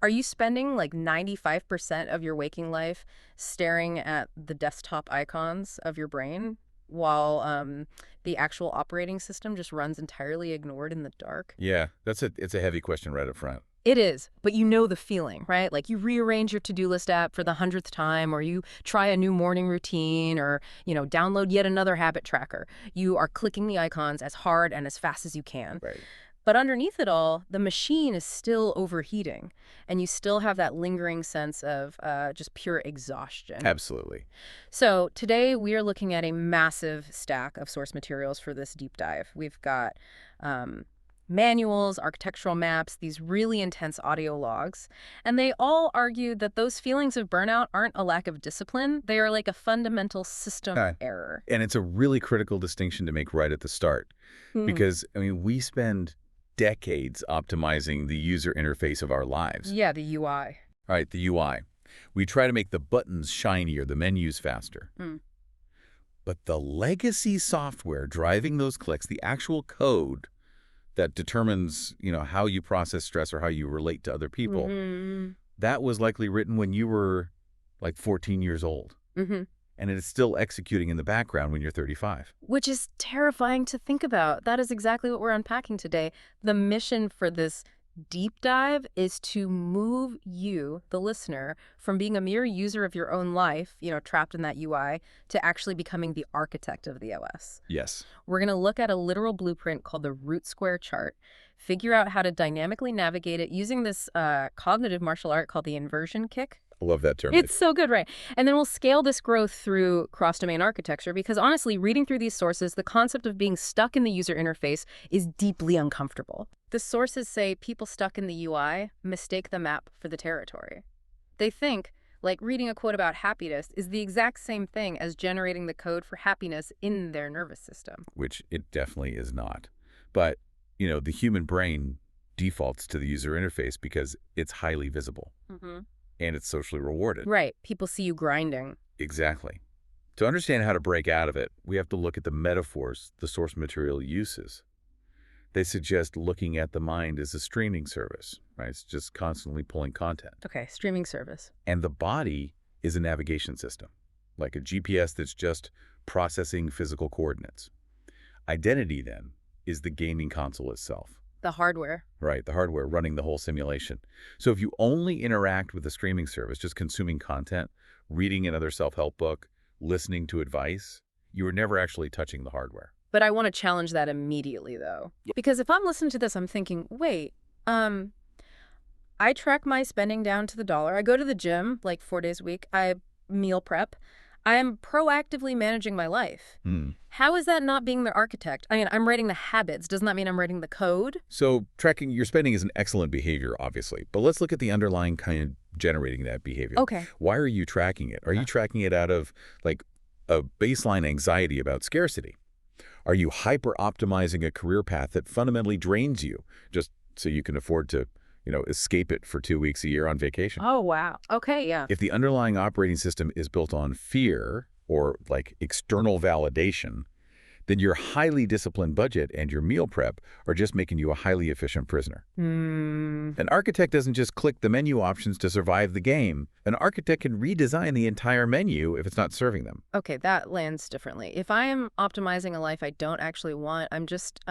Are you spending like 95% of your waking life staring at the desktop icons of your brain while the actual operating system just runs entirely ignored in the dark? Yeah, it's a heavy question right up front. It is, but you know the feeling, right? Like you rearrange your to-do list app for the 100th time, or you try a new morning routine, or, download yet another habit tracker. You are clicking the icons as hard and as fast as you can. Right. But underneath it all, the machine is still overheating, and you still have that lingering sense of just pure exhaustion. Absolutely. So today we are looking at a massive stack of source materials for this deep dive. We've got manuals, architectural maps, these really intense audio logs, and they all argue that those feelings of burnout aren't a lack of discipline. They are like a fundamental system error. And it's a really critical distinction to make right at the start, because, we spend decades optimizing the user interface of our lives. Yeah, the UI. All right, the UI. We try to make the buttons shinier, the menus faster. But the legacy software driving those clicks, the actual code that determines, how you process stress or how you relate to other people, that was likely written when you were like 14 years old. And it is still executing in the background when you're 35. Which is terrifying to think about. That is exactly what we're unpacking today. The mission for this deep dive is to move you, the listener, from being a mere user of your own life, trapped in that UI, to actually becoming the architect of the OS. Yes. We're going to look at a literal blueprint called the root square chart, figure out how to dynamically navigate it using this cognitive martial art called the inversion kick. I love that term. It's so good, right? And then we'll scale this growth through cross-domain architecture because honestly, reading through these sources, the concept of being stuck in the user interface is deeply uncomfortable. The sources say people stuck in the UI mistake the map for the territory. They think, like reading a quote about happiness is the exact same thing as generating the code for happiness in their nervous system. Which it definitely is not. But, the human brain defaults to the user interface because it's highly visible. And it's socially rewarded. Right. People see you grinding. Exactly. To understand how to break out of it, we have to look at the metaphors the source material uses. They suggest looking at the mind as a streaming service, right? It's just constantly pulling content. Okay, streaming service. And the body is a navigation system, like a GPS that's just processing physical coordinates. Identity, then, is the gaming console itself. The hardware. Right, the hardware running the whole simulation. So if you only interact with the streaming service, just consuming content, reading another self-help book, listening to advice, you are never actually touching the hardware. But I want to challenge that immediately, though. Because if I'm listening to this, I'm thinking, wait, I track my spending down to the dollar. I go to the gym like 4 days a week. I meal prep. I am proactively managing my life. How is that not being the architect? I mean, I'm writing the habits. Doesn't that mean I'm writing the code? So tracking your spending is an excellent behavior, obviously. But let's look at the underlying kind of generating that behavior. Okay. Why are you tracking it? Are you tracking it out of like a baseline anxiety about scarcity? Are you hyper-optimizing a career path that fundamentally drains you just so you can afford to escape it for 2 weeks a year on vacation? Oh, wow. Okay, yeah. If the underlying operating system is built on fear or like external validation, then your highly disciplined budget and your meal prep are just making you a highly efficient prisoner. An architect doesn't just click the menu options to survive the game. An architect can redesign the entire menu if it's not serving them. Okay, that lands differently. If I am optimizing a life I don't actually want, I'm just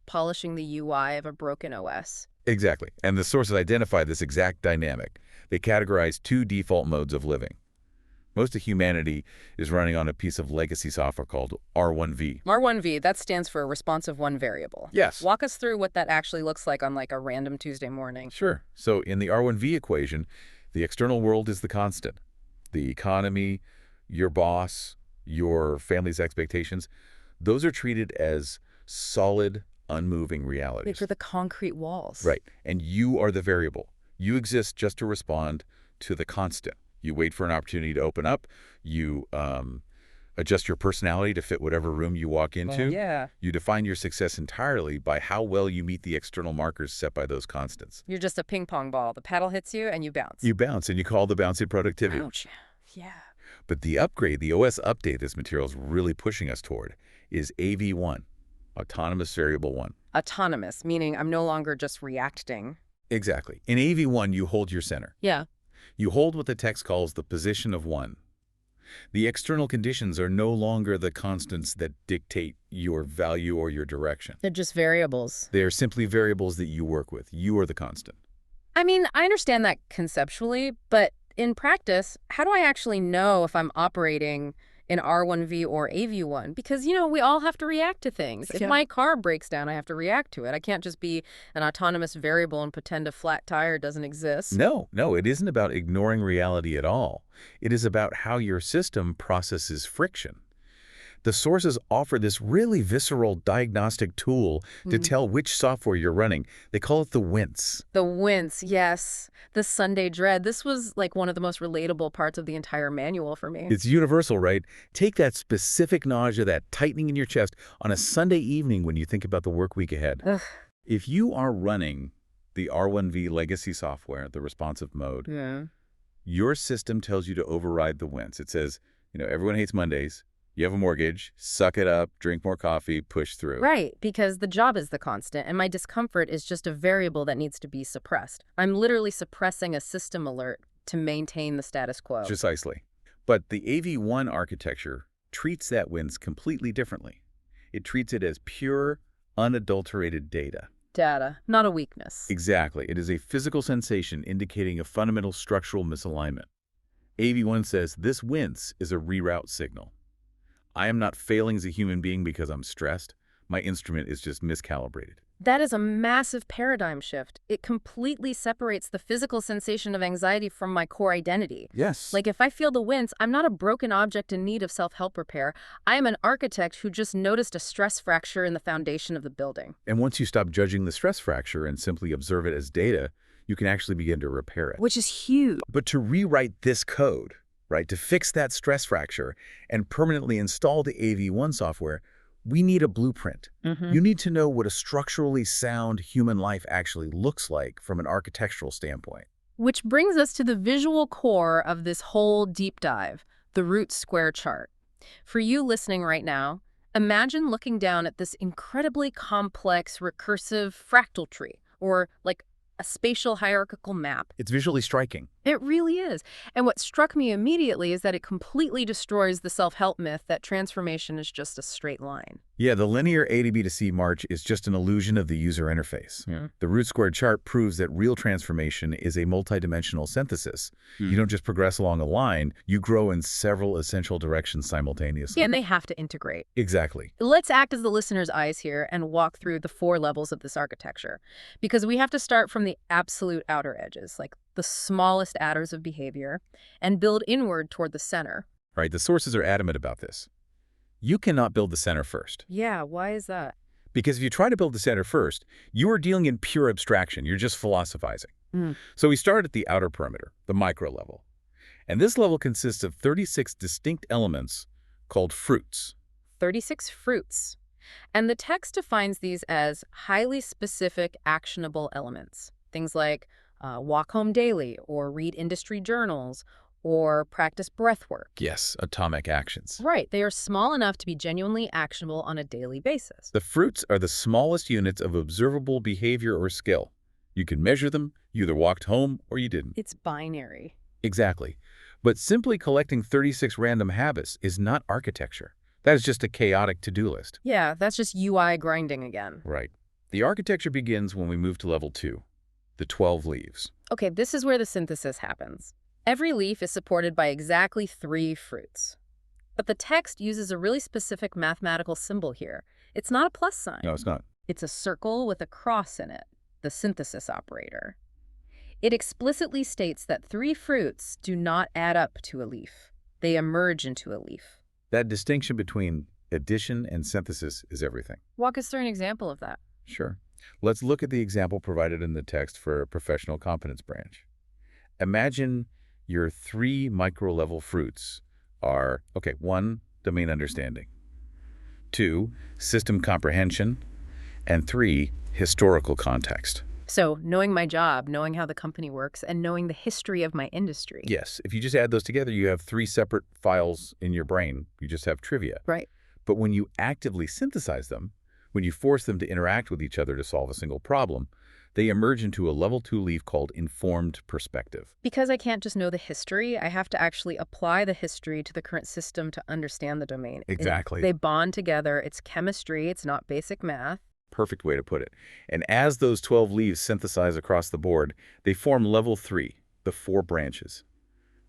polishing the UI of a broken OS. Exactly. And the sources identify this exact dynamic. They categorize 2 default modes of living. Most of humanity is running on a piece of legacy software called R1V. R1V, that stands for responsive one variable. Yes. Walk us through what that actually looks like on like a random Tuesday morning. Sure. So in the R1V equation, the external world is the constant. The economy, your boss, your family's expectations, those are treated as solid, unmoving realities. They're the concrete walls. Right. And you are the variable. You exist just to respond to the constant. You wait for an opportunity to open up. You adjust your personality to fit whatever room you walk into. Yeah. You define your success entirely by how well you meet the external markers set by those constants. You're just a ping pong ball. The paddle hits you and you bounce. You bounce, and you call the bouncing productivity. Ouch. Yeah. But the upgrade, the OS update this material is really pushing us toward is AV1, Autonomous Variable 1. Autonomous, meaning I'm no longer just reacting. Exactly. In AV1, you hold your center. Yeah. You hold what the text calls the position of 1. The external conditions are no longer the constants that dictate your value or your direction. They're just variables. They are simply variables that you work with. You are the constant. I mean, I understand that conceptually, but in practice, how do I actually know if I'm operating in R1V or AV1? Because, we all have to react to things. If my car breaks down, I have to react to it. I can't just be an autonomous variable and pretend a flat tire doesn't exist. No, it isn't about ignoring reality at all. It is about how your system processes friction. The sources offer this really visceral diagnostic tool to tell which software you're running. They call it the wince. The wince, yes. The Sunday dread. This was like one of the most relatable parts of the entire manual for me. It's universal, right? Take that specific nausea, that tightening in your chest on a Sunday evening when you think about the work week ahead. Ugh. If you are running the R1V legacy software, the responsive mode, your system tells you to override the wince. It says, everyone hates Mondays. You have a mortgage, suck it up, drink more coffee, push through. Right, because the job is the constant, and my discomfort is just a variable that needs to be suppressed. I'm literally suppressing a system alert to maintain the status quo. Precisely. But the AV1 architecture treats that wince completely differently. It treats it as pure, unadulterated data. Data, not a weakness. Exactly. It is a physical sensation indicating a fundamental structural misalignment. AV1 says this wince is a reroute signal. I am not failing as a human being because I'm stressed. My instrument is just miscalibrated. That is a massive paradigm shift. It completely separates the physical sensation of anxiety from my core identity. Yes. Like if I feel the wince, I'm not a broken object in need of self-help repair. I am an architect who just noticed a stress fracture in the foundation of the building. And once you stop judging the stress fracture and simply observe it as data, you can actually begin to repair it. Which is huge. But to rewrite this code, right, to fix that stress fracture and permanently install the AV1 software, we need a blueprint. You need to know what a structurally sound human life actually looks like from an architectural standpoint. Which brings us to the visual core of this whole deep dive, the root square chart. For you listening right now, imagine looking down at this incredibly complex recursive fractal tree, or like a spatial hierarchical map. It's visually striking. It really is. And what struck me immediately is that it completely destroys the self-help myth that transformation is just a straight line. Yeah, the linear A to B to C march is just an illusion of the user interface. The root square chart proves that real transformation is a multidimensional synthesis. You don't just progress along a line, you grow in several essential directions simultaneously. Yeah, and they have to integrate. Exactly. Let's act as the listener's eyes here and walk through the 4 levels of this architecture. Because we have to start from the absolute outer edges, like the smallest adders of behavior, and build inward toward the center. Right, the sources are adamant about this. You cannot build the center first. Yeah, why is that? Because if you try to build the center first, you are dealing in pure abstraction. You're just philosophizing. So we start at the outer perimeter, the micro level. And this level consists of 36 distinct elements called fruits. 36 fruits. And the text defines these as highly specific, actionable elements. Things like walk home daily, or read industry journals, or practice breath work. Yes, atomic actions. Right. They are small enough to be genuinely actionable on a daily basis. The fruits are the smallest units of observable behavior or skill. You can measure them. You either walked home or you didn't. It's binary. Exactly. But simply collecting 36 random habits is not architecture. That is just a chaotic to-do list. Yeah, that's just UI grinding again. Right. The architecture begins when we move to level 2, the 12 leaves. Okay, this is where the synthesis happens. Every leaf is supported by exactly 3 fruits. But the text uses a really specific mathematical symbol here. It's not a plus sign. No, it's not. It's a circle with a cross in it, the synthesis operator. It explicitly states that 3 fruits do not add up to a leaf. They emerge into a leaf. That distinction between addition and synthesis is everything. Walk us through an example of that. Sure. Let's look at the example provided in the text for a professional competence branch. Imagine your 3 micro-level fruits are, 1, domain understanding, 2, system comprehension, and 3, historical context. So knowing my job, knowing how the company works, and knowing the history of my industry. Yes, if you just add those together, you have 3 separate files in your brain. You just have trivia. Right. But when you actively synthesize them, when you force them to interact with each other to solve a single problem, They emerge into a level 2 leaf called informed perspective. Because I can't just know the history, I have to actually apply the history to the current system to understand the domain. Exactly. They bond together. It's chemistry. It's not basic math. Perfect way to put it. And as those 12 leaves synthesize across the board, they form level 3, the 4 branches.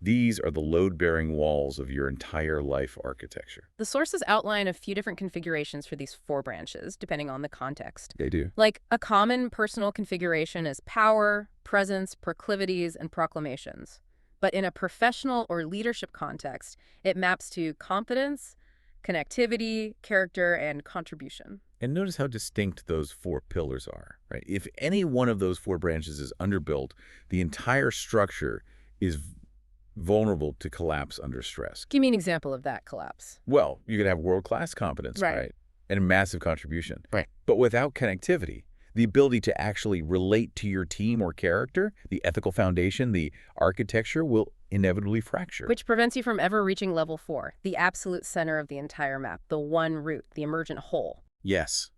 These are the load-bearing walls of your entire life architecture. The sources outline a few different configurations for these 4 branches, depending on the context. They do. Like a common personal configuration is power, presence, proclivities, and proclamations. But in a professional or leadership context, it maps to competence, connectivity, character, and contribution. And notice how distinct those 4 pillars are, right? If any one of those 4 branches is underbuilt, the entire structure is vulnerable to collapse under stress. Give me an example of that collapse. Well, you could have world-class competence, right? And a massive contribution. Right. But without connectivity, the ability to actually relate to your team or character, the ethical foundation, the architecture will inevitably fracture. Which prevents you from ever reaching level 4, the absolute center of the entire map, the one root, the emergent whole. Yes.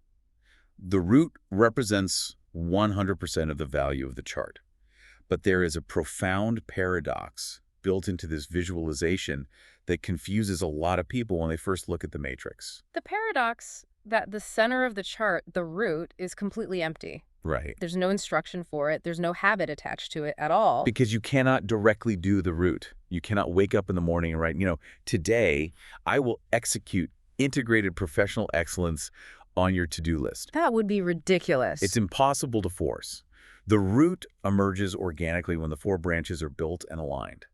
The root represents 100% of the value of the chart. But there is a profound paradox built into this visualization that confuses a lot of people when they first look at the matrix. The paradox that the center of the chart, the root, is completely empty. Right. There's no instruction for it. There's no habit attached to it at all. Because you cannot directly do the root. You cannot wake up in the morning and write, today I will execute integrated professional excellence on your to-do list. That would be ridiculous. It's impossible to force. The root emerges organically when the 4 branches are built and aligned.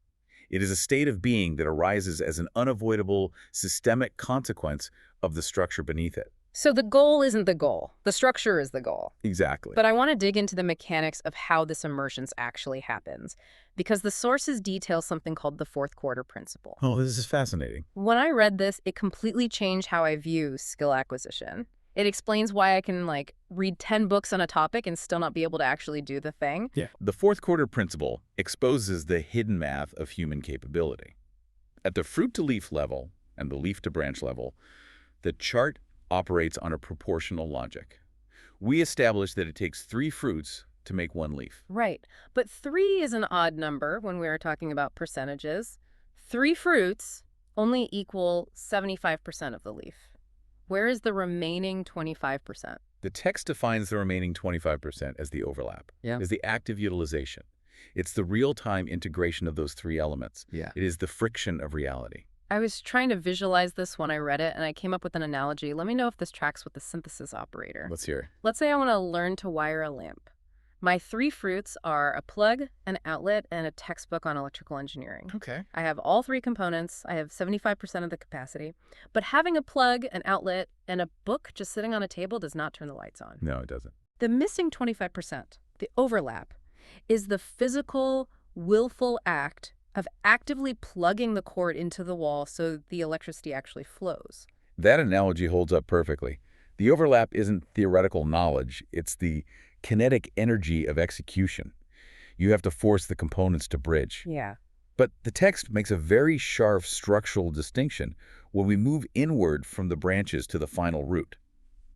It is a state of being that arises as an unavoidable systemic consequence of the structure beneath it. So the goal isn't the goal. The structure is the goal. Exactly. But I want to dig into the mechanics of how this emergence actually happens, because the sources detail something called the 4th quarter principle. Oh, this is fascinating. When I read this, it completely changed how I view skill acquisition. It explains why I can, read 10 books on a topic and still not be able to actually do the thing. Yeah. The 4th quarter principle exposes the hidden math of human capability. At the fruit-to-leaf level and the leaf-to-branch level, the chart operates on a proportional logic. We establish that it takes 3 fruits to make 1 leaf. Right. But 3 is an odd number when we are talking about percentages. 3 fruits only equal 75% of the leaf. Where is the remaining 25%? The text defines the remaining 25% as the overlap, as the active utilization. It's the real-time integration of those 3 elements. Yeah. It is the friction of reality. I was trying to visualize this when I read it, and I came up with an analogy. Let me know if this tracks with the synthesis operator. Let's hear. Let's say I want to learn to wire a lamp. My 3 fruits are a plug, an outlet, and a textbook on electrical engineering. Okay. I have all 3 components. I have 75% of the capacity. But having a plug, an outlet, and a book just sitting on a table does not turn the lights on. No, it doesn't. The missing 25%, the overlap, is the physical, willful act of actively plugging the cord into the wall so the electricity actually flows. That analogy holds up perfectly. The overlap isn't theoretical knowledge. It's the kinetic energy of execution. You have to force the components to bridge. Yeah. But the text makes a very sharp structural distinction when we move inward from the branches to the final root.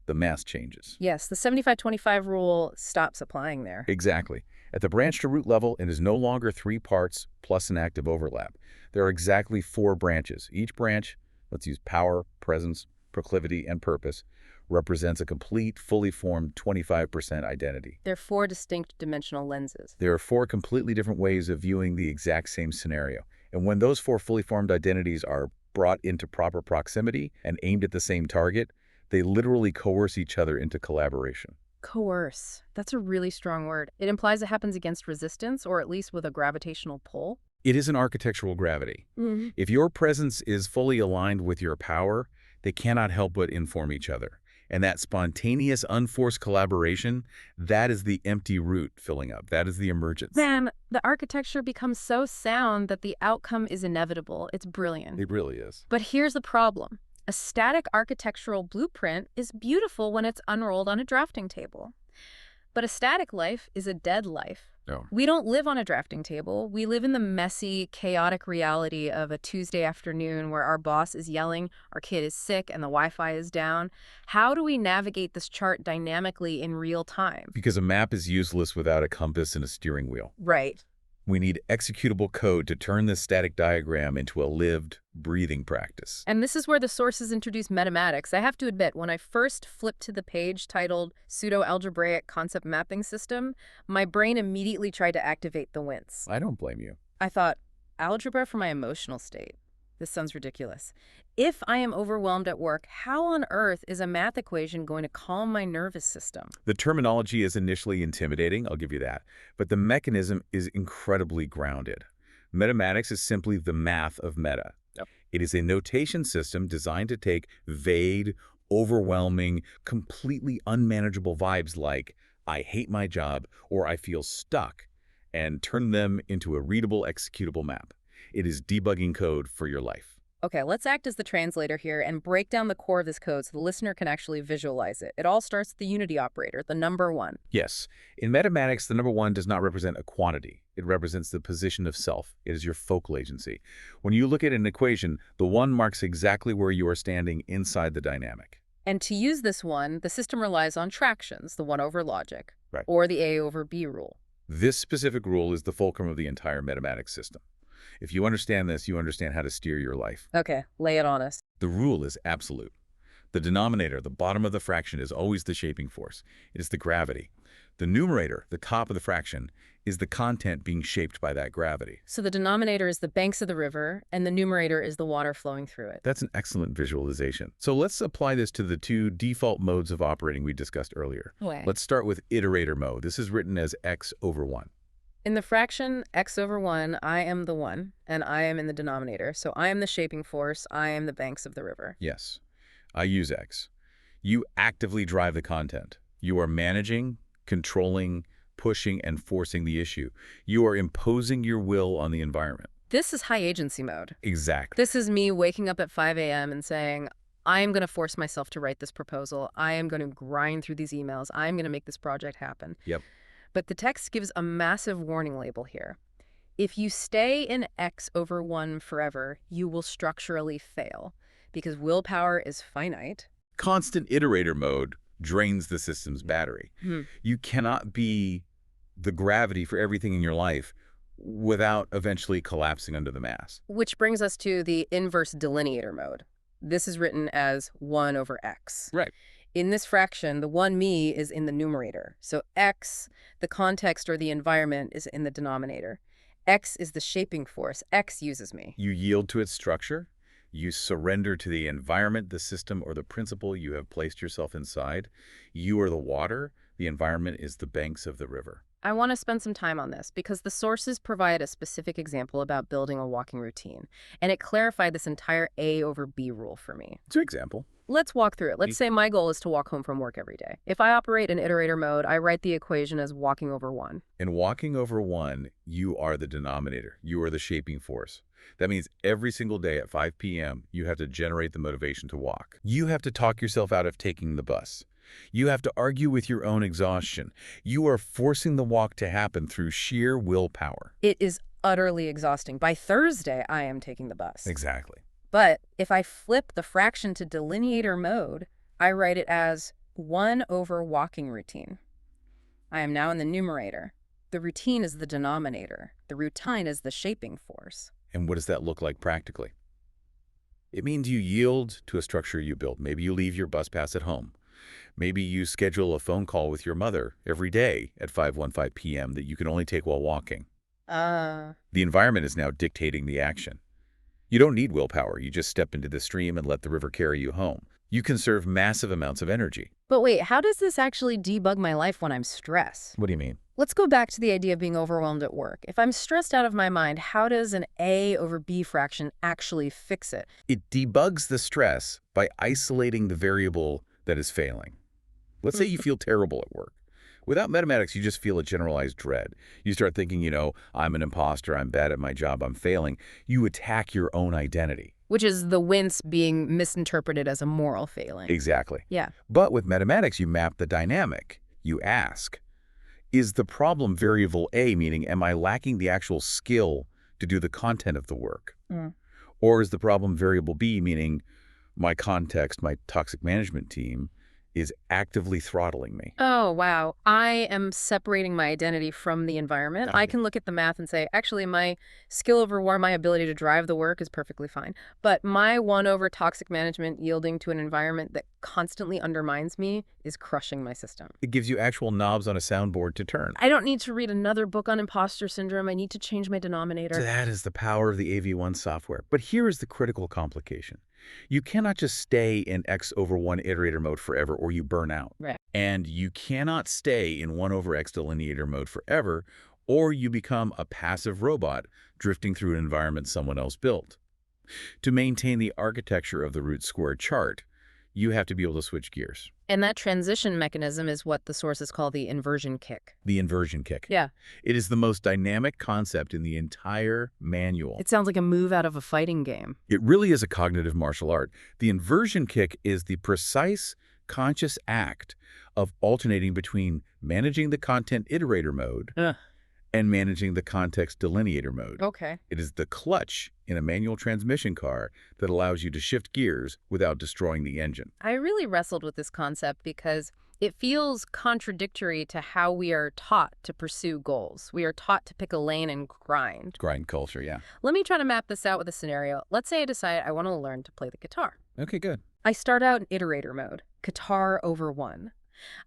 The mass changes. Yes, the 75-25 rule stops applying there. Exactly. At the branch-to-root level, it is no longer 3 parts plus an active overlap. There are exactly 4 branches. Each branch, let's use power, presence, proclivity, and purpose, represents a complete, fully formed 25% identity. They're 4 distinct dimensional lenses. There are 4 completely different ways of viewing the exact same scenario. And when those 4 fully formed identities are brought into proper proximity and aimed at the same target, they literally coerce each other into collaboration. Coerce. That's a really strong word. It implies it happens against resistance, or at least with a gravitational pull. It is an architectural gravity. Mm-hmm. If your presence is fully aligned with your power, they cannot help but inform each other. And that spontaneous, unforced collaboration, that is the empty root filling up. That is the emergence. Then the architecture becomes so sound that the outcome is inevitable. It's brilliant. It really is. But here's the problem. A static architectural blueprint is beautiful when it's unrolled on a drafting table. But a static life is a dead life. No. We don't live on a drafting table. We live in the messy, chaotic reality of a Tuesday afternoon where our boss is yelling, our kid is sick, and the Wi-Fi is down. How do we navigate this chart dynamically in real time? Because a map is useless without a compass and a steering wheel. Right. We need executable code to turn this static diagram into a lived, breathing practice. And this is where the sources introduce mathematics. I have to admit, when I first flipped to the page titled Pseudo-Algebraic Concept Mapping System, my brain immediately tried to activate the wince. I don't blame you. I thought, algebra for my emotional state. This sounds ridiculous. If I am overwhelmed at work, how on earth is a math equation going to calm my nervous system? The terminology is initially intimidating, I'll give you that, but the mechanism is incredibly grounded. Mathematics is simply the math of meta. Yep. It is a notation system designed to take vague, overwhelming, completely unmanageable vibes like, I hate my job or I feel stuck, and turn them into a readable, executable map. It is debugging code for your life. Okay, let's act as the translator here and break down the core of this code so the listener can actually visualize it. It all starts with the unity operator, the number 1. Yes. In mathematics, the number 1 does not represent a quantity. It represents the position of self. It is your focal agency. When you look at an equation, the 1 marks exactly where you are standing inside the dynamic. And to use this one, the system relies on tractions, the 1 over logic, Right. or the A over B rule. This specific rule is the fulcrum of the entire mathematics system. If you understand this, you understand how to steer your life. Okay, lay it on us. The rule is absolute. The denominator, the bottom of the fraction, is always the shaping force. It is the gravity. The numerator, the top of the fraction, is the content being shaped by that gravity. So the denominator is the banks of the river, and the numerator is the water flowing through it. That's an excellent visualization. So let's apply this to the 2 default modes of operating we discussed earlier. Okay. Let's start with iterator mode. This is written as x over 1. In the fraction x over 1, I am the 1, and I am in the denominator. So I am the shaping force, I am the banks of the river. Yes, I use x. You actively drive the content. You are managing, controlling, pushing, and forcing the issue. You are imposing your will on the environment. This is high agency mode. Exactly. This is me waking up at 5 a.m. and saying, I am going to force myself to write this proposal. I am going to grind through these emails. I am going to make this project happen. Yep. But the text gives a massive warning label here. If you stay in x over 1 forever, you will structurally fail because willpower is finite. Constant iterator mode drains the system's battery. You cannot be the gravity for everything in your life without eventually collapsing under the mass. Which brings us to the inverse delineator mode. This is written as 1 over x. Right. In this fraction, the 1 me is in the numerator. So x, the context or the environment, is in the denominator. X is the shaping force. X uses me. You yield to its structure. You surrender to the environment, the system, or the principle you have placed yourself inside. You are the water. The environment is the banks of the river. I want to spend some time on this because the sources provide a specific example about building a walking routine, and it clarified this entire A over B rule for me. It's an example. Let's walk through it. Let's say my goal is to walk home from work every day. If I operate in iterator mode, I write the equation as walking over 1. In walking over 1, you are the denominator. You are the shaping force. That means every single day at 5 p.m., you have to generate the motivation to walk. You have to talk yourself out of taking the bus. You have to argue with your own exhaustion. You are forcing the walk to happen through sheer willpower. It is utterly exhausting. By Thursday, I am taking the bus. Exactly. But if I flip the fraction to delineator mode, I write it as 1 over walking routine. I am now in the numerator. The routine is the denominator. The routine is the shaping force. And what does that look like practically? It means you yield to a structure you built. Maybe you leave your bus pass at home. Maybe you schedule a phone call with your mother every day at 5:15 p.m. that you can only take while walking. The environment is now dictating the action. You don't need willpower. You just step into the stream and let the river carry you home. You conserve massive amounts of energy. But wait, how does this actually debug my life when I'm stressed? What do you mean? Let's go back to the idea of being overwhelmed at work. If I'm stressed out of my mind, how does an A over B fraction actually fix it? It debugs the stress by isolating the variable that is failing. Let's say you feel terrible at work. Without mathematics, you just feel a generalized dread. You start thinking, I'm an imposter, I'm bad at my job, I'm failing. You attack your own identity. Which is the wince being misinterpreted as a moral failing. Exactly. Yeah. But with mathematics, you map the dynamic. You ask, Is the problem variable A, meaning am I lacking the actual skill to do the content of the work? Or is the problem variable B, meaning my context, my toxic management team, is actively throttling me? Oh, wow. I am separating my identity from the environment. I can look at the math and say, actually, my skill over war, my ability to drive the work is perfectly fine. But my one over toxic management yielding to an environment that constantly undermines me is crushing my system. It gives you actual knobs on a soundboard to turn. I don't need to read another book on imposter syndrome. I need to change my denominator. That is the power of the AV1 software. But here is the critical complication. You cannot just stay in X over 1 iterator mode forever or you burn out. Right. And you cannot stay in 1 over X delineator mode forever or you become a passive robot drifting through an environment someone else built. To maintain the architecture of the root square chart, you have to be able to switch gears. And that transition mechanism is what the sources call the inversion kick. The inversion kick. Yeah. It is the most dynamic concept in the entire manual. It sounds like a move out of a fighting game. It really is a cognitive martial art. The inversion kick is the precise, conscious act of alternating between managing the content iterator mode and managing the context delineator mode. Okay. It is the clutch in a manual transmission car that allows you to shift gears without destroying the engine. I really wrestled with this concept because it feels contradictory to how we are taught to pursue goals. We are taught to pick a lane and grind. Grind culture, yeah. Let me try to map this out with a scenario. Let's say I decide I want to learn to play the guitar. Okay, good. I start out in iterator mode, guitar over 1.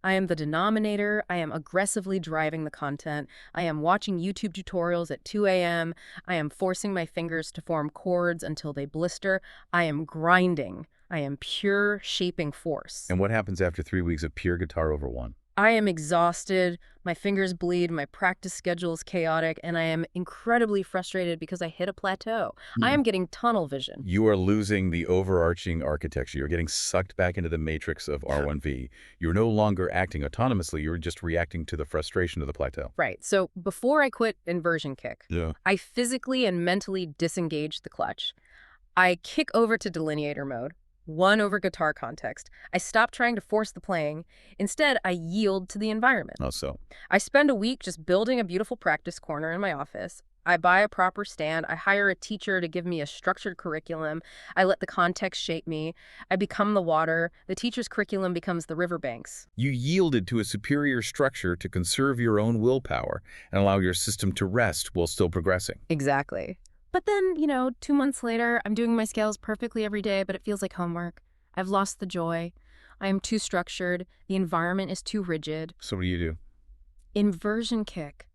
I am the denominator. I am aggressively driving the content. I am watching YouTube tutorials at 2 a.m. I am forcing my fingers to form chords until they blister. I am grinding. I am pure shaping force. And what happens after 3 weeks of pure guitar over 1? I am exhausted, my fingers bleed, my practice schedule is chaotic, and I am incredibly frustrated because I hit a plateau. I am getting tunnel vision. You are losing the overarching architecture. You're getting sucked back into the matrix of R1V. You're no longer acting autonomously. You're just reacting to the frustration of the plateau. Right. So before I quit inversion kick, Yeah. I physically and mentally disengage the clutch. I kick over to delineator mode. 1 over guitar context. I stop trying to force the playing. Instead, I yield to the environment. Oh, so? I spend a week just building a beautiful practice corner in my office. I buy a proper stand. I hire a teacher to give me a structured curriculum. I let the context shape me. I become the water. The teacher's curriculum becomes the riverbanks. You yielded to a superior structure to conserve your own willpower and allow your system to rest while still progressing. Exactly. But then, 2 months later, I'm doing my scales perfectly every day, but it feels like homework. I've lost the joy. I am too structured. The environment is too rigid. So what do you do? Inversion kick.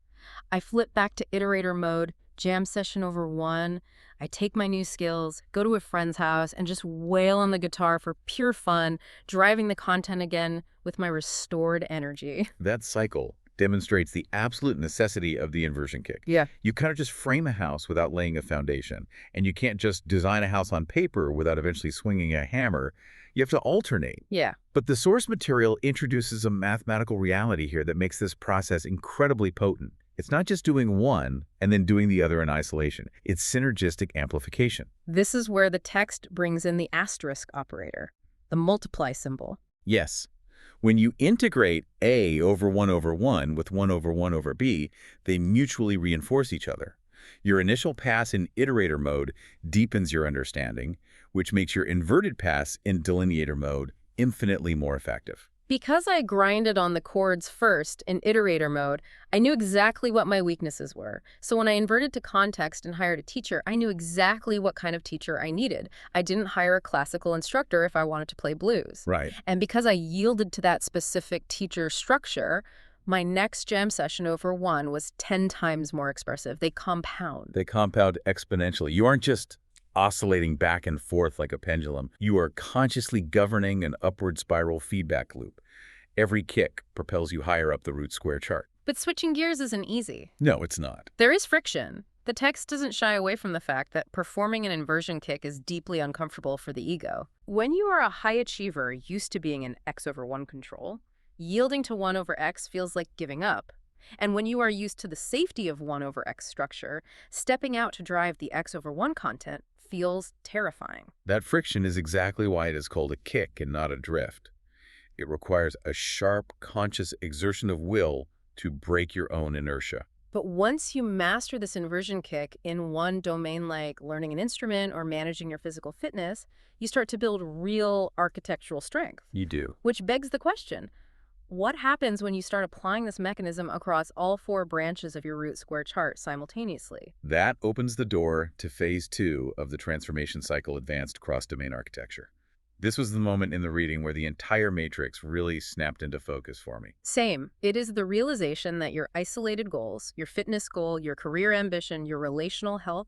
I flip back to iterator mode, jam session over 1. I take my new skills, go to a friend's house, and just wail on the guitar for pure fun, driving the content again with my restored energy. That cycle demonstrates the absolute necessity of the inversion kick. Yeah. You kind of just frame a house without laying a foundation, and you can't just design a house on paper without eventually swinging a hammer. You have to alternate. Yeah. But the source material introduces a mathematical reality here that makes this process incredibly potent. It's not just doing one and then doing the other in isolation. It's synergistic amplification. This is where the text brings in the asterisk operator, the multiply symbol. Yes. When you integrate A over 1 over 1 with 1 over 1 over B, they mutually reinforce each other. Your initial pass in iterator mode deepens your understanding, which makes your inverted pass in delineator mode infinitely more effective. Because I grinded on the chords first in iterator mode, I knew exactly what my weaknesses were. So when I inverted to context and hired a teacher, I knew exactly what kind of teacher I needed. I didn't hire a classical instructor if I wanted to play blues. Right. And because I yielded to that specific teacher structure, my next jam session over 1 was 10 times more expressive. They compound. They compound exponentially. You aren't just oscillating back and forth like a pendulum. You are consciously governing an upward spiral feedback loop. Every kick propels you higher up the root square chart. But switching gears isn't easy. No, it's not. There is friction. The text doesn't shy away from the fact that performing an inversion kick is deeply uncomfortable for the ego. When you are a high achiever used to being in X over 1 control, yielding to 1 over X feels like giving up. And when you are used to the safety of 1 over X structure, stepping out to drive the X over 1 content feels terrifying. That friction is exactly why it is called a kick and not a drift. It requires a sharp, conscious exertion of will to break your own inertia. But once you master this inversion kick in one domain like learning an instrument or managing your physical fitness, you start to build real architectural strength. You do. Which begs the question, what happens when you start applying this mechanism across all 4 branches of your root square chart simultaneously? That opens the door to phase 2 of the transformation cycle advanced cross-domain architecture. This was the moment in the reading where the entire matrix really snapped into focus for me. Same. It is the realization that your isolated goals, your fitness goal, your career ambition, your relational health,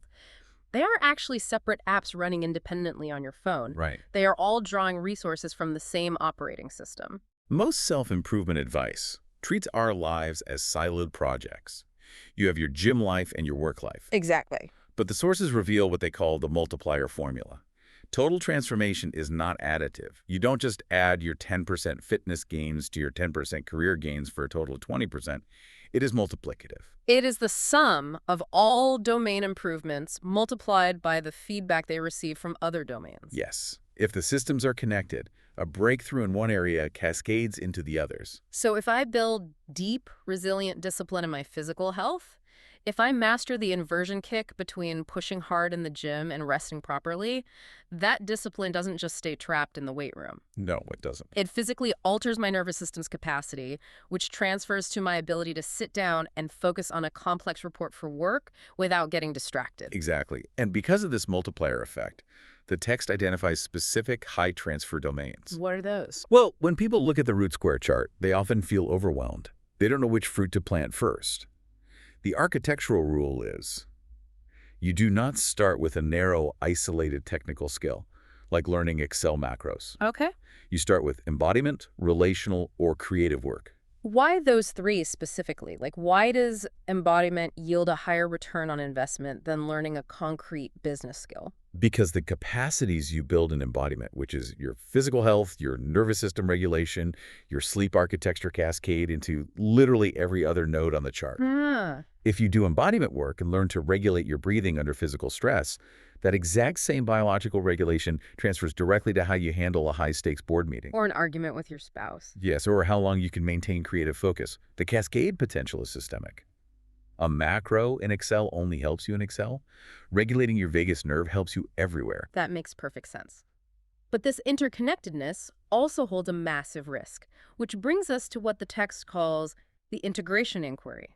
they aren't actually separate apps running independently on your phone. Right. They are all drawing resources from the same operating system. Most self-improvement advice treats our lives as siloed projects. You have your gym life and your work life. Exactly. But the sources reveal what they call the multiplier formula. Total transformation is not additive. You don't just add your 10% fitness gains to your 10% career gains for a total of 20%. It is multiplicative. It is the sum of all domain improvements multiplied by the feedback they receive from other domains. Yes. If the systems are connected, a breakthrough in one area cascades into the others. So if I build deep, resilient discipline in my physical health, if I master the inversion kick between pushing hard in the gym and resting properly, that discipline doesn't just stay trapped in the weight room. No, it doesn't. It physically alters my nervous system's capacity, which transfers to my ability to sit down and focus on a complex report for work without getting distracted. Exactly. And because of this multiplier effect, the text identifies specific high transfer domains. What are those? Well, when people look at the root square chart, they often feel overwhelmed. They don't know which fruit to plant first. The architectural rule is, you do not start with a narrow, isolated technical skill, like learning Excel macros. Okay. You start with embodiment, relational, or creative work. Why those 3 specifically? Like, why does embodiment yield a higher return on investment than learning a concrete business skill? Because the capacities you build in embodiment, which is your physical health, your nervous system regulation, your sleep architecture cascade into literally every other node on the chart. If you do embodiment work and learn to regulate your breathing under physical stress, that exact same biological regulation transfers directly to how you handle a high-stakes board meeting. Or an argument with your spouse. Yes, or how long you can maintain creative focus. The cascade potential is systemic. A macro in Excel only helps you in Excel. Regulating your vagus nerve helps you everywhere. That makes perfect sense. But this interconnectedness also holds a massive risk, which brings us to what the text calls the integration inquiry.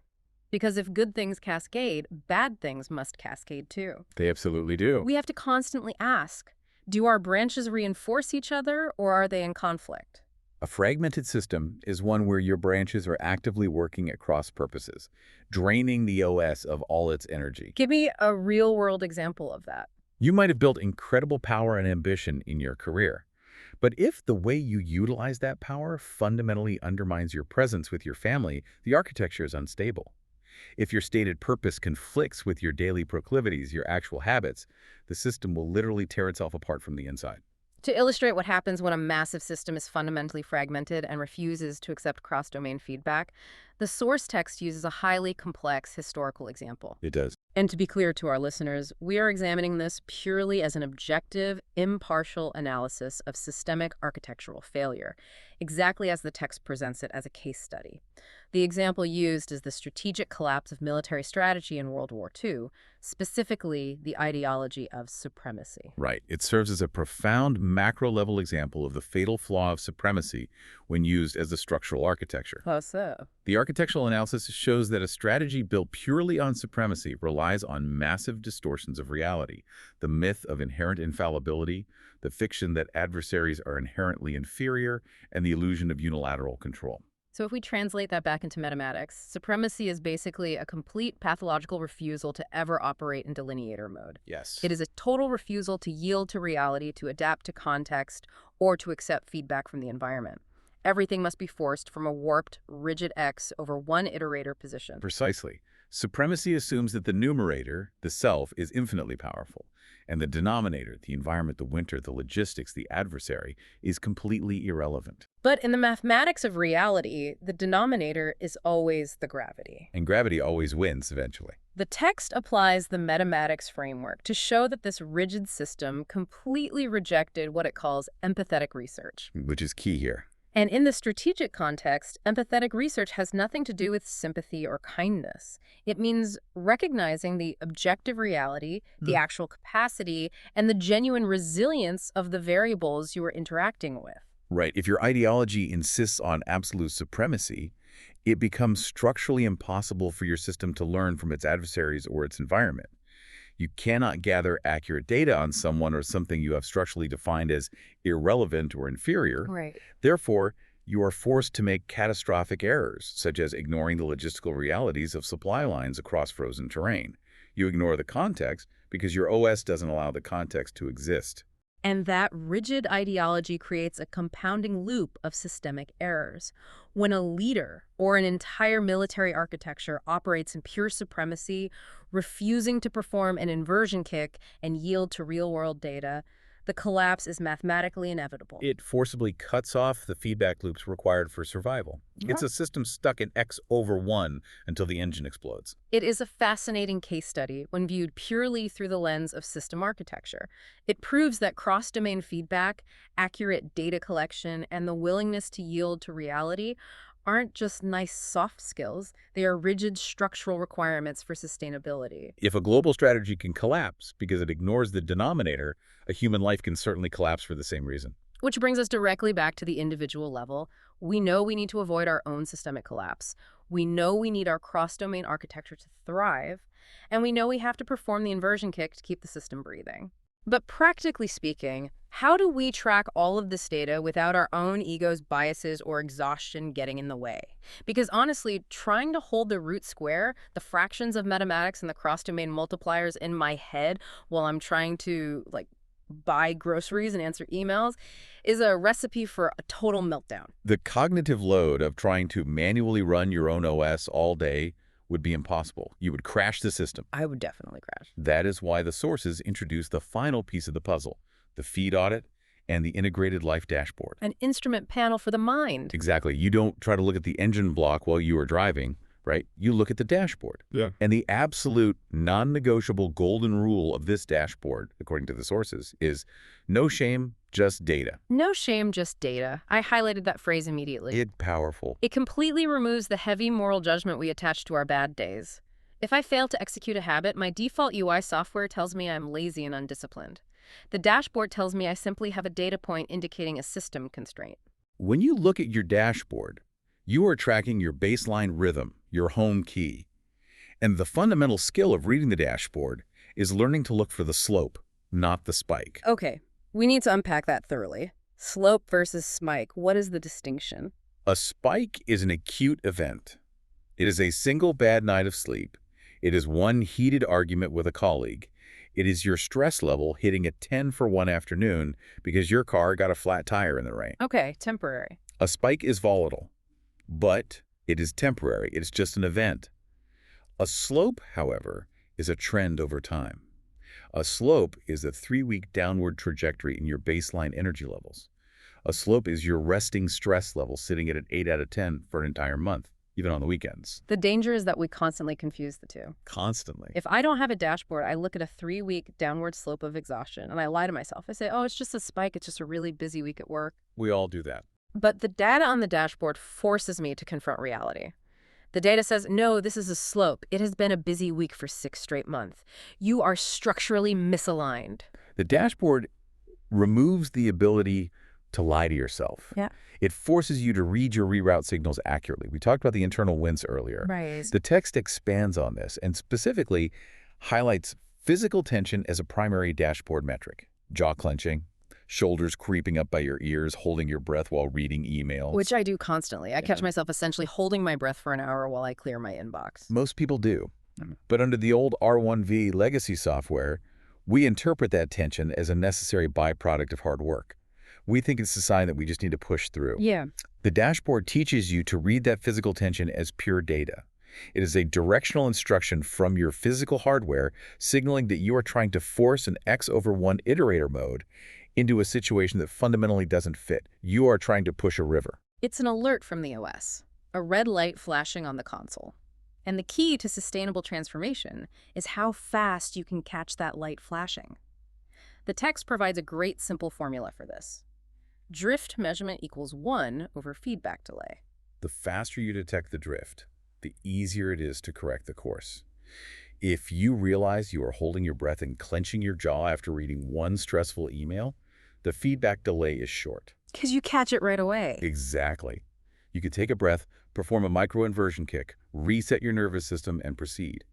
Because if good things cascade, bad things must cascade too. They absolutely do. We have to constantly ask, do our branches reinforce each other or are they in conflict? A fragmented system is one where your branches are actively working at cross purposes, draining the OS of all its energy. Give me a real-world example of that. You might have built incredible power and ambition in your career. But if the way you utilize that power fundamentally undermines your presence with your family, the architecture is unstable. If your stated purpose conflicts with your daily proclivities, your actual habits, the system will literally tear itself apart from the inside. To illustrate what happens when a massive system is fundamentally fragmented and refuses to accept cross-domain feedback, the source text uses a highly complex historical example. It does. And to be clear to our listeners, we are examining this purely as an objective, impartial analysis of systemic architectural failure, exactly as the text presents it as a case study. The example used is the strategic collapse of military strategy in World War II, specifically the ideology of supremacy. Right. It serves as a profound macro-level example of the fatal flaw of supremacy when used as the structural architecture. How so? The architectural analysis shows that a strategy built purely on supremacy relies on massive distortions of reality, the myth of inherent infallibility, the fiction that adversaries are inherently inferior, and the illusion of unilateral control. So if we translate that back into mathematics, supremacy is basically a complete pathological refusal to ever operate in delineator mode. Yes. It is a total refusal to yield to reality, to adapt to context, or to accept feedback from the environment. Everything must be forced from a warped, rigid X over one iterator position. Precisely. Supremacy assumes that the numerator, the self, is infinitely powerful, and the denominator, the environment, the winter, the logistics, the adversary, is completely irrelevant. But in the mathematics of reality, the denominator is always the gravity. And gravity always wins eventually. The text applies the metamatics framework to show that this rigid system completely rejected what it calls empathetic research. Which is key here. And in the strategic context, empathetic research has nothing to do with sympathy or kindness. It means recognizing the objective reality, the actual capacity, and the genuine resilience of the variables you are interacting with. Right. If your ideology insists on absolute supremacy, it becomes structurally impossible for your system to learn from its adversaries or its environment. You cannot gather accurate data on someone or something you have structurally defined as irrelevant or inferior. Right. Therefore, you are forced to make catastrophic errors, such as ignoring the logistical realities of supply lines across frozen terrain. You ignore the context because your OS doesn't allow the context to exist. And that rigid ideology creates a compounding loop of systemic errors. When a leader or an entire military architecture operates in pure supremacy, refusing to perform an inversion kick and yield to real-world data, the collapse is mathematically inevitable. It forcibly cuts off the feedback loops required for survival. It's a system stuck in X over 1 until the engine explodes. It is a fascinating case study when viewed purely through the lens of system architecture. It proves that cross-domain feedback, accurate data collection, and the willingness to yield to reality aren't just nice soft skills, they are rigid structural requirements for sustainability. If a global strategy can collapse because it ignores the denominator, a human life can certainly collapse for the same reason. Which brings us directly back to the individual level. We know we need to avoid our own systemic collapse. We know we need our cross-domain architecture to thrive, and we know we have to perform the inversion kick to keep the system breathing. But practically speaking, how do we track all of this data without our own ego's biases or exhaustion getting in the way? Because honestly, trying to hold the root square, the fractions of mathematics and the cross-domain multipliers in my head while I'm trying to, buy groceries and answer emails is a recipe for a total meltdown. The cognitive load of trying to manually run your own OS all day would be impossible. You would crash the system. I would definitely crash. That is why the sources introduce the final piece of the puzzle, the feed audit and the integrated life dashboard. An instrument panel for the mind. Exactly. You don't try to look at the engine block while you are driving, right? You look at the dashboard. Yeah. And the absolute non-negotiable golden rule of this dashboard, according to the sources, is no shame, just data. No shame, just data. I highlighted that phrase immediately. It's powerful. It completely removes the heavy moral judgment we attach to our bad days. If I fail to execute a habit, my default UI software tells me I'm lazy and undisciplined. The dashboard tells me I simply have a data point indicating a system constraint. When you look at your dashboard, you are tracking your baseline rhythm, your home key. And the fundamental skill of reading the dashboard is learning to look for the slope, not the spike. Okay, we need to unpack that thoroughly. Slope versus spike, what is the distinction? A spike is an acute event. It is a single bad night of sleep. It is one heated argument with a colleague. It is your stress level hitting a 10 for one afternoon because your car got a flat tire in the rain. Okay, temporary. A spike is volatile, but it is temporary. It's just an event. A slope, however, is a trend over time. A slope is a 3-week downward trajectory in your baseline energy levels. A slope is your resting stress level sitting at an 8 out of 10 for an entire month, even on the weekends. The danger is that we constantly confuse the two. Constantly. If I don't have a dashboard, I look at a 3-week downward slope of exhaustion, and I lie to myself. I say, oh, it's just a spike. It's just a really busy week at work. We all do that. But the data on the dashboard forces me to confront reality. The data says, no, this is a slope. It has been a busy week for 6 straight months. You are structurally misaligned. The dashboard removes the ability to lie to yourself. Yeah. It forces you to read your reroute signals accurately. We talked about the internal winds earlier. Right. The text expands on this and specifically highlights physical tension as a primary dashboard metric. Jaw clenching, shoulders creeping up by your ears, holding your breath while reading emails. Which I do constantly. I catch myself essentially holding my breath for an hour while I clear my inbox. Most people do. But under the old R1V legacy software, we interpret that tension as a necessary byproduct of hard work. We think it's a sign that we just need to push through. Yeah. The dashboard teaches you to read that physical tension as pure data. It is a directional instruction from your physical hardware signaling that you are trying to force an X over 1 iterator mode into a situation that fundamentally doesn't fit. You are trying to push a river. It's an alert from the OS, a red light flashing on the console. And the key to sustainable transformation is how fast you can catch that light flashing. The text provides a great simple formula for this. drift measurement equals 1 over feedback delay. The faster you detect the drift, the easier it is to correct the course. If you realize you are holding your breath and clenching your jaw after reading one stressful email, the feedback delay is short. Because you catch it right away. Exactly. You could take a breath, perform a micro-inversion kick, reset your nervous system, and proceed.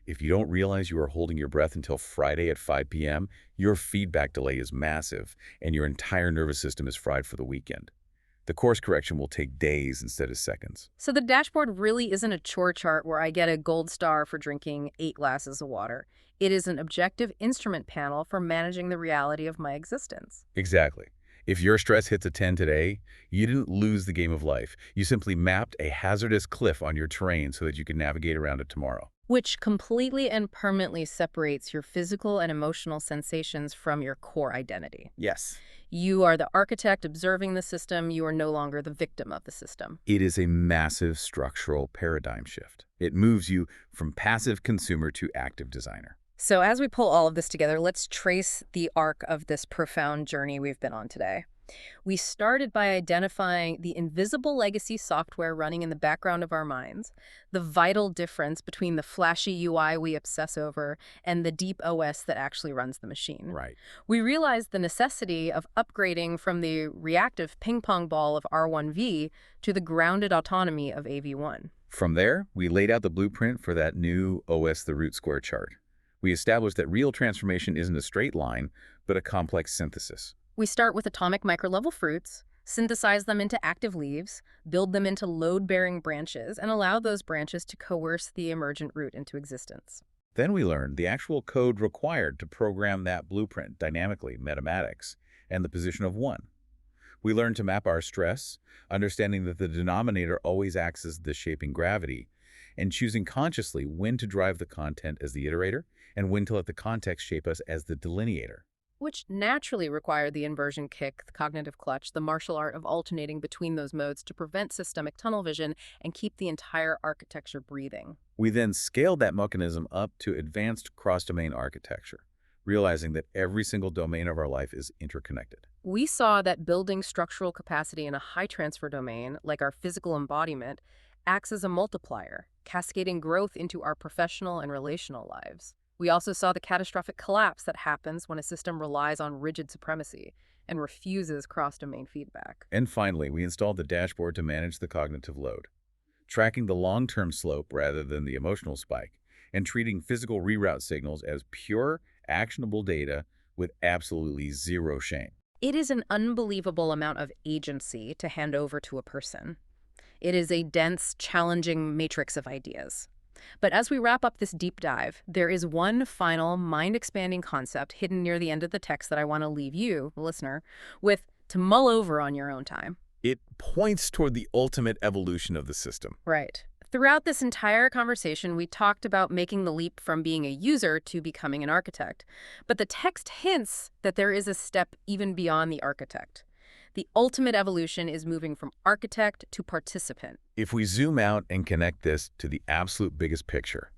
If you don't realize you are holding your breath until Friday at 5 p.m., your feedback delay is massive, and your entire nervous system is fried for the weekend. The course correction will take days instead of seconds. So the dashboard really isn't a chore chart where I get a gold star for drinking 8 glasses of water. It is an objective instrument panel for managing the reality of my existence. Exactly. If your stress hits a 10 today, you didn't lose the game of life. You simply mapped a hazardous cliff on your terrain so that you can navigate around it tomorrow. Which completely and permanently separates your physical and emotional sensations from your core identity. Yes. You are the architect observing the system. You are no longer the victim of the system. It is a massive structural paradigm shift. It moves you from passive consumer to active designer. So as we pull all of this together, let's trace the arc of this profound journey we've been on today. We started by identifying the invisible legacy software running in the background of our minds, the vital difference between the flashy UI we obsess over and the deep OS that actually runs the machine. Right. We realized the necessity of upgrading from the reactive ping-pong ball of R1V to the grounded autonomy of AV1. From there, we laid out the blueprint for that new OS the root square chart. We established that real transformation isn't a straight line, but a complex synthesis. We start with atomic microlevel fruits, synthesize them into active leaves, build them into load-bearing branches, and allow those branches to coerce the emergent root into existence. Then we learned the actual code required to program that blueprint dynamically, mathematics, and the position of 1. We learned to map our stress, understanding that the denominator always acts as the shaping gravity, and choosing consciously when to drive the content as the iterator and when to let the context shape us as the delineator. Which naturally required the inversion kick, the cognitive clutch, the martial art of alternating between those modes to prevent systemic tunnel vision and keep the entire architecture breathing. We then scaled that mechanism up to advanced cross-domain architecture, realizing that every single domain of our life is interconnected. We saw that building structural capacity in a high-transfer domain, like our physical embodiment, acts as a multiplier, cascading growth into our professional and relational lives. We also saw the catastrophic collapse that happens when a system relies on rigid supremacy and refuses cross-domain feedback. And finally, we installed the dashboard to manage the cognitive load, tracking the long-term slope rather than the emotional spike, and treating physical reroute signals as pure, actionable data with absolutely zero shame. It is an unbelievable amount of agency to hand over to a person. It is a dense, challenging matrix of ideas. But as we wrap up this deep dive, there is one final mind-expanding concept hidden near the end of the text that I want to leave you, the listener, with to mull over on your own time. It points toward the ultimate evolution of the system. Right. Throughout this entire conversation, we talked about making the leap from being a user to becoming an architect. But the text hints that there is a step even beyond the architect. The ultimate evolution is moving from architect to participant. If we zoom out and connect this to the absolute biggest picture,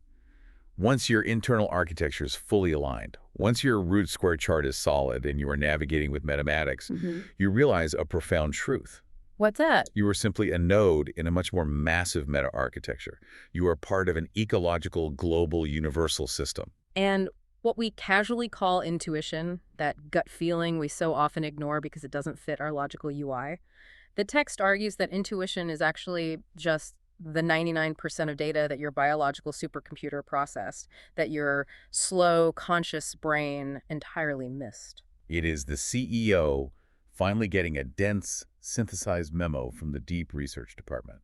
once your internal architecture is fully aligned, once your root square chart is solid and you are navigating with mathematics, you realize a profound truth. What's that? You are simply a node in a much more massive meta-architecture. You are part of an ecological, global, universal system. And what we casually call intuition, that gut feeling we so often ignore because it doesn't fit our logical UI, the text argues that intuition is actually just the 99% of data that your biological supercomputer processed, that your slow, conscious brain entirely missed. It is the CEO finally getting a dense, synthesized memo from the deep research department.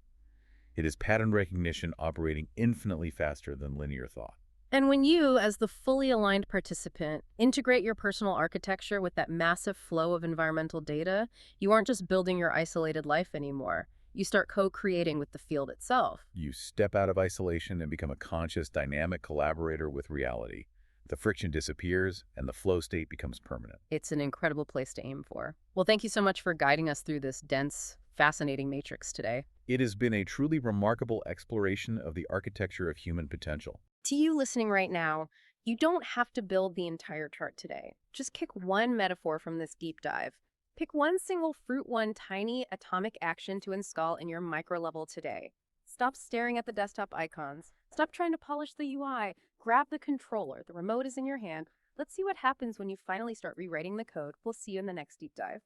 It is pattern recognition operating infinitely faster than linear thought. And when you, as the fully aligned participant, integrate your personal architecture with that massive flow of environmental data, you aren't just building your isolated life anymore. You start co-creating with the field itself. You step out of isolation and become a conscious, dynamic collaborator with reality. The friction disappears, and the flow state becomes permanent. It's an incredible place to aim for. Well, thank you so much for guiding us through this dense, fascinating matrix today. It has been a truly remarkable exploration of the architecture of human potential. To you listening right now, you don't have to build the entire chart today. Just pick one metaphor from this deep dive. Pick one single fruit, one tiny atomic action to install in your micro level today. Stop staring at the desktop icons. Stop trying to polish the UI. Grab the controller. The remote is in your hand. Let's see what happens when you finally start rewriting the code. We'll see you in the next deep dive.